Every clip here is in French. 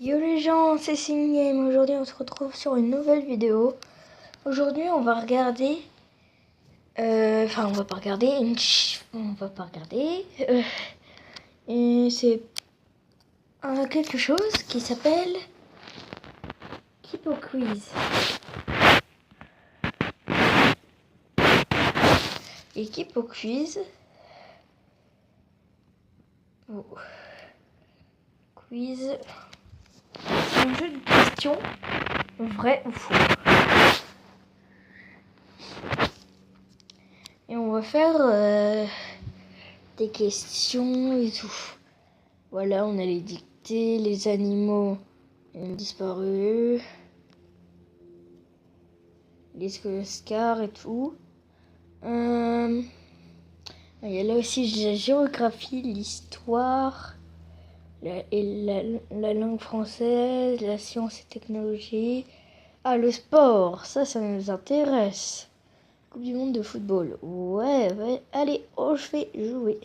Yo les gens, c'est Singame. Aujourd'hui on se retrouve sur une nouvelle vidéo. Aujourd'hui on va regarder... on va pas regarder... Et c'est quelque chose qui s'appelle... Kipo Quiz. Et Kipo Quiz... Quiz... C'est un jeu de questions, vrai ou faux. Et on va faire des questions et tout. Voilà, on a les dictées, les animaux ont disparu, les Oscars et tout. Il y a là aussi la géographie, l'histoire, la langue française, la science et technologie. Ah, le sport, ça nous intéresse. Coupe du monde de football. Ouais, allez, je vais jouer.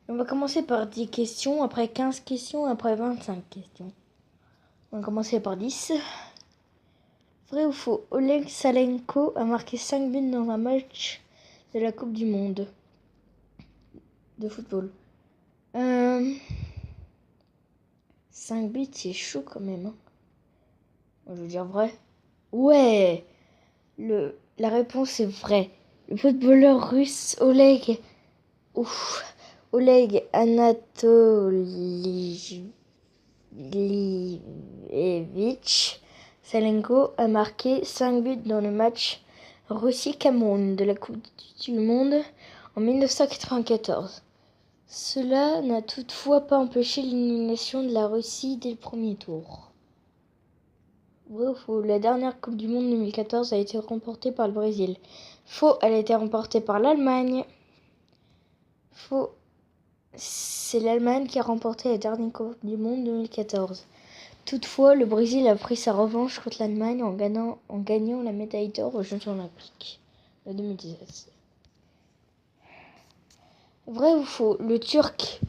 On va commencer par 10 questions, après 15 questions, après 25 questions. On va commencer par 10. Vrai ou faux, Oleg Salenko a marqué 5 buts dans un match de la Coupe du Monde de football. 5 buts, c'est chaud quand même. Hein. Je veux dire vrai. Ouais, la réponse est vraie. Le footballeur russe Oleg Anatolievich Salenko a marqué 5 buts dans le match Russie-Cameroun de la Coupe du Monde en 1994. Cela n'a toutefois pas empêché l'élimination de la Russie dès le premier tour. Vrai ou faux, la dernière Coupe du Monde 2014 a été remportée par le Brésil. Faux, elle a été remportée par l'Allemagne. Faux, c'est l'Allemagne qui a remporté la dernière Coupe du Monde 2014. Toutefois, le Brésil a pris sa revanche contre l'Allemagne en gagnant la médaille d'or aux Jeux olympiques de 2016. Vrai ou faux, le Turc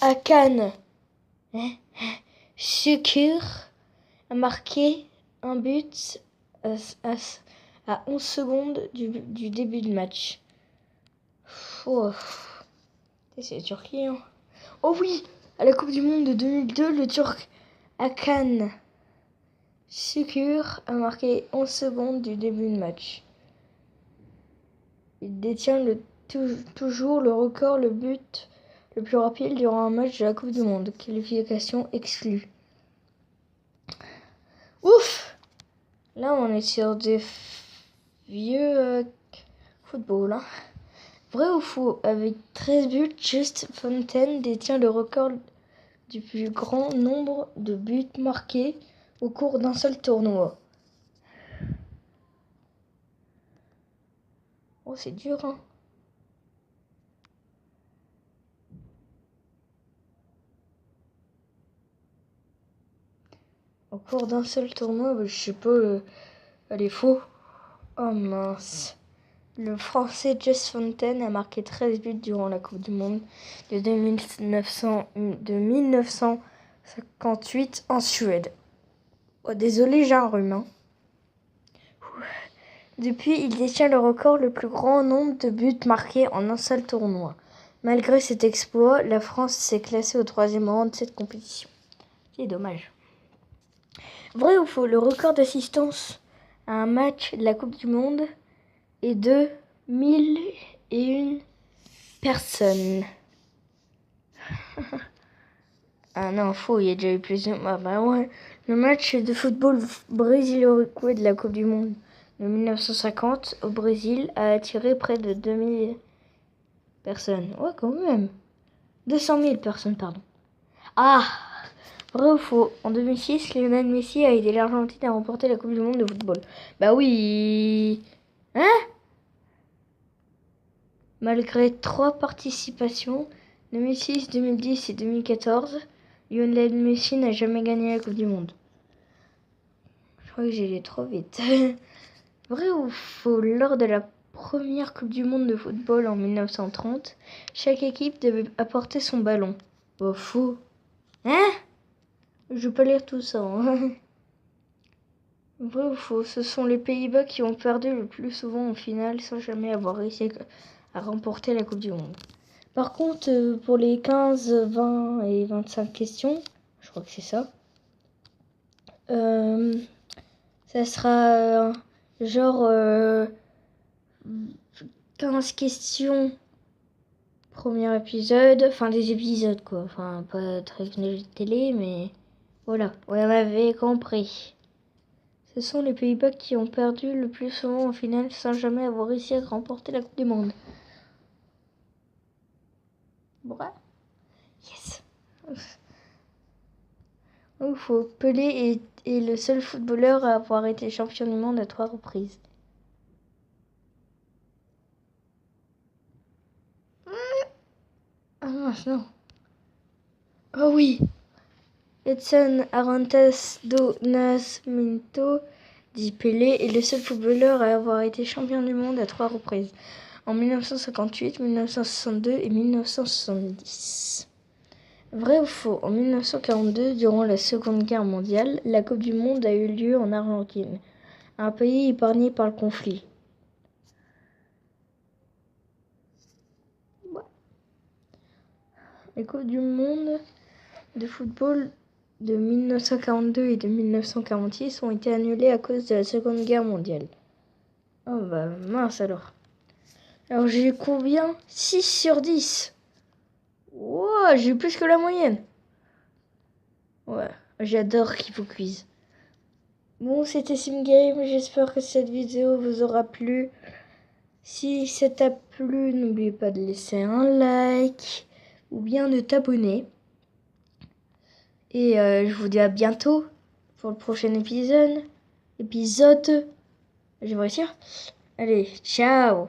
Hakan Şükür a marqué un but à 11 secondes du début de match. C'est la Turquie, hein. Oh oui, à la Coupe du Monde de 2002, le Turc Hakan Şükür a marqué 11 secondes du début de match. Il détient toujours le record, le but le plus rapide durant un match de la Coupe du Monde. Qualification exclue. Ouf! Là, on est sur des vieux football. Hein. Vrai ou faux? Avec 13 buts, Just Fontaine détient le record du plus grand nombre de buts marqués au cours d'un seul tournoi. Oh, c'est dur, hein. Au cours d'un seul tournoi, je sais pas, elle est faux. Oh mince. Le Français Just Fontaine a marqué 13 buts durant la Coupe du Monde de 1958 en Suède. Oh, désolé, j'ai un rhume. Hein. Depuis, il détient le record le plus grand nombre de buts marqués en un seul tournoi. Malgré cet exploit, la France s'est classée au 3e rang de cette compétition. C'est dommage. Vrai ou faux, le record d'assistance à un match de la Coupe du Monde est de 1001 personnes. Ah non, faux, il y a déjà eu plusieurs... bah ouais. Le match de football Brésil-Uruguay de la Coupe du Monde de 1950 au Brésil a attiré près de 2000 personnes. Ouais, quand même. 200 000 personnes, pardon. Ah! Vrai ou faux? En 2006, Lionel Messi a aidé l'Argentine à remporter la Coupe du Monde de football. Bah oui! Hein? Malgré 3 participations, 2006, 2010 et 2014, Lionel Messi n'a jamais gagné la Coupe du Monde. Je crois que j'ai allé trop vite. Vrai ou faux? Lors de la première Coupe du Monde de football en 1930, chaque équipe devait apporter son ballon. Oh, faux. Hein? Je vais pas lire tout ça. Hein. Vrai ou faux? Ce sont les Pays-Bas qui ont perdu le plus souvent en finale sans jamais avoir réussi à remporter la Coupe du Monde. Par contre, pour les 15, 20 et 25 questions, je crois que c'est ça, ça sera genre 15 questions premier épisode, enfin des épisodes quoi, enfin pas très télé mais voilà, on avait compris. Ce sont les Pays-Bas qui ont perdu le plus souvent en finale sans jamais avoir réussi à remporter la Coupe du Monde. Voilà. Yes. Pelé est le seul footballeur à avoir été champion du monde à 3 reprises. Ah mince, non. Oh oui. Edson Arantes do Nascimento, dit Pelé, est le seul footballeur à avoir été champion du monde à 3 reprises. En 1958, 1962 et 1970. Vrai ou faux? En 1942, durant la Seconde Guerre mondiale, la Coupe du Monde a eu lieu en Argentine, un pays épargné par le conflit. Ouais. Les Coupes du Monde de football de 1942 et de 1946 ont été annulées à cause de la Seconde Guerre mondiale. Oh bah mince alors. Alors j'ai eu combien? 6 sur 10. Wow, j'ai eu plus que la moyenne. Ouais, j'adore Kipo Quiz. Bon, c'était SimGame, j'espère que cette vidéo vous aura plu. Si ça t'a plu, n'oubliez pas de laisser un like ou bien de t'abonner. Et je vous dis à bientôt pour le prochain épisode. Je vais réussir. Allez, ciao!